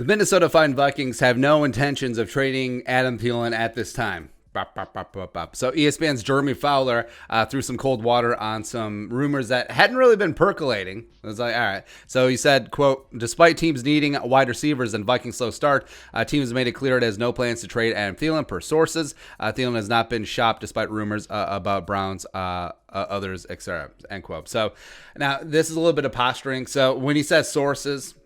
The Minnesota Vikings have no intentions of trading Adam Thielen at this time. So ESPN's Jeremy Fowler threw some cold water on some rumors that hadn't really been percolating. It was like, all right. So he said, quote, despite teams needing wide receivers and Vikings' slow start, teams made it clear it has no plans to trade Adam Thielen per sources. Thielen has not been shopped despite rumors about Browns, others, etc. End quote. So now this is a little bit of posturing. So when he says sources,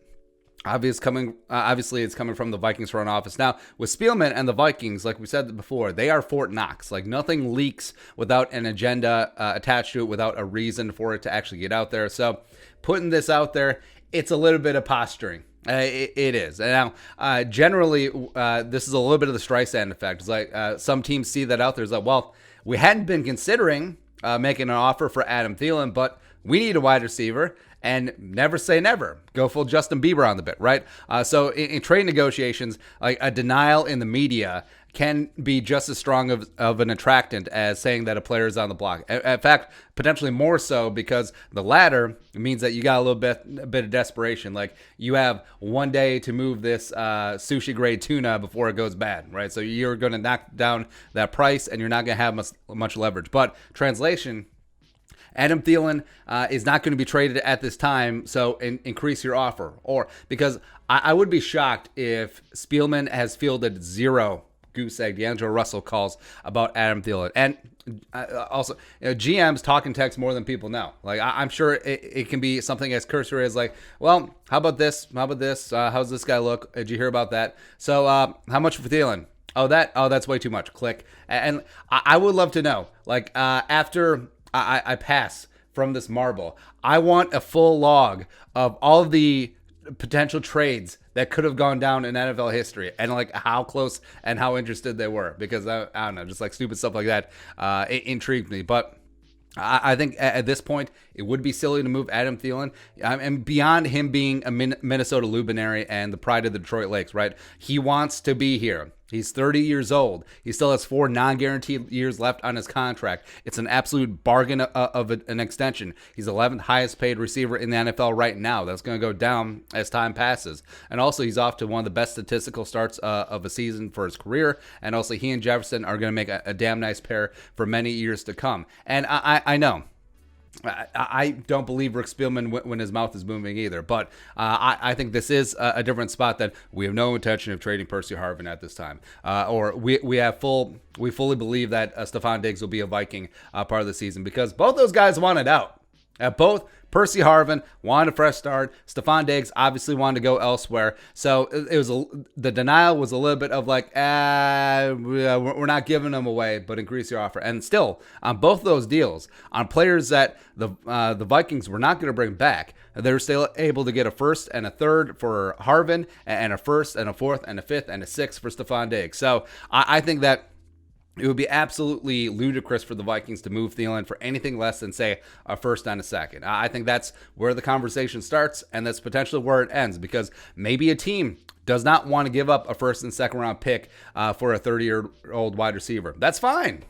obviously, it's coming from the Vikings front office. Now, with Spielman and the Vikings, like we said before, they are Fort Knox. Like, nothing leaks without an agenda attached to it, without a reason for it to actually get out there. So, putting this out there, it's a little bit of posturing. It is. And now, generally, this is a little bit of the Streisand effect. It's like some teams see that out there. It's like, well, we hadn't been considering making an offer for Adam Thielen, but we need a wide receiver. And never say never. Go full Justin Bieber on the bit, right? So in trade negotiations, like a denial in the media can be just as strong of an attractant as saying that a player is on the block. In fact, potentially more so, because the latter means that you got a bit of desperation. Like, you have one day to move this sushi grade tuna before it goes bad, right? So you're going to knock down that price, and you're not going to have much leverage. But translation, Adam Thielen is not going to be traded at this time, so increase your offer. Or because I would be shocked if Spielman has fielded zero goose egg D'Angelo Russell calls about Adam Thielen. And also, GMs talk and text more than people know. Like, I'm sure it can be something as cursory as like, well, how about this? How about this? How's this guy look? Did you hear about that? So how much for Thielen? Oh, that's way too much. Click. And I would love to know, like, after I pass from this marble, I want a full log of all of the potential trades that could have gone down in NFL history, and like how close and how interested they were, because I don't know, just like stupid stuff like that it intrigued me. But I think at this point, it would be silly to move Adam Thielen. And beyond him being a Minnesota luminary and the pride of the Detroit Lakes, right? He wants to be here. He's 30 years old. He still has 4 non-guaranteed years left on his contract. It's an absolute bargain of an extension. He's 11th highest paid receiver in the NFL right now. That's going to go down as time passes. And also, he's off to one of the best statistical starts of a season for his career. And also, he and Jefferson are going to make a damn nice pair for many years to come. And I know, I don't believe Rick Spielman when his mouth is moving either, but I think this is a different spot that we have no intention of trading Percy Harvin at this time, or we fully believe that Stephon Diggs will be a Viking part of the season, because both those guys wanted out. Both Percy Harvin wanted a fresh start. Stephon Diggs obviously wanted to go elsewhere. So it was the denial was a little bit of like, we're not giving them away, but increase your offer. And still, on both of those deals, on players that the Vikings were not going to bring back, they're still able to get a first and a third for Harvin, and a first and a fourth and a fifth and a sixth for Stephon Diggs. So I think that it would be absolutely ludicrous for the Vikings to move Thielen for anything less than, say, a first and a second. I think that's where the conversation starts, and that's potentially where it ends, because maybe a team does not want to give up a first and second round pick for a 30-year-old wide receiver. That's fine.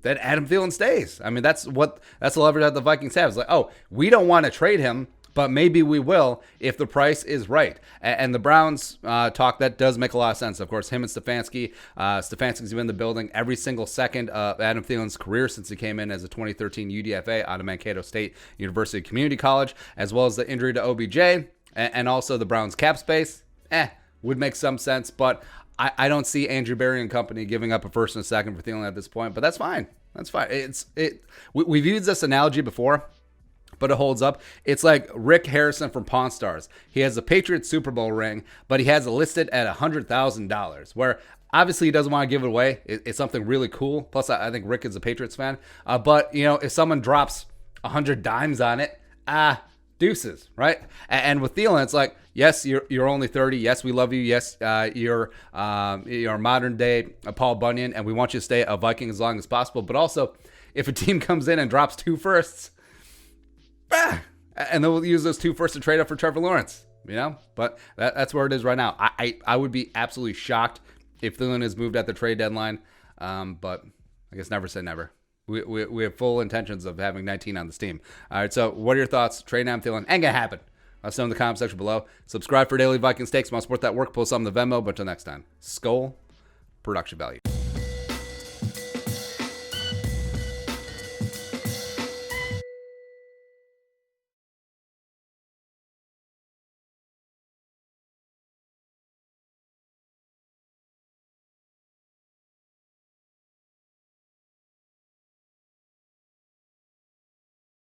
Then Adam Thielen stays. I mean, that's the leverage that the Vikings have. It's like, oh, we don't want to trade him, but maybe we will if the price is right. And the Browns talk, that does make a lot of sense. Of course, him and Stefanski. Stefanski's been in the building every single second of Adam Thielen's career since he came in as a 2013 UDFA out of Mankato State University Community College, as well as the injury to OBJ, and also the Browns cap space. Would make some sense, but I don't see Andrew Berry and company giving up a first and a second for Thielen at this point, but that's fine. That's fine. We've used this analogy before, but it holds up. It's like Rick Harrison from Pawn Stars. He has a Patriots Super Bowl ring, but he has it listed at $100,000, where obviously he doesn't want to give it away. It's something really cool. Plus, I think Rick is a Patriots fan. But, if someone drops 100 dimes on it, deuces, right? And with Thielen, it's like, yes, you're only 30. Yes, we love you. Yes, you're modern day Paul Bunyan, and we want you to stay a Viking as long as possible. But also, if a team comes in and drops 2 firsts, and they'll use those 2 firsts to trade up for Trevor Lawrence, But that's where it is right now. I would be absolutely shocked if Thielen is moved at the trade deadline, but I guess never say never. We have full intentions of having 19 on this team. All right, so what are your thoughts? Trade Adam Thielen ain't gonna happen. Let us know in the comment section below. Subscribe for daily Vikings takes. Want to support that work? Post something in the Venmo. But until next time, Skol, production value.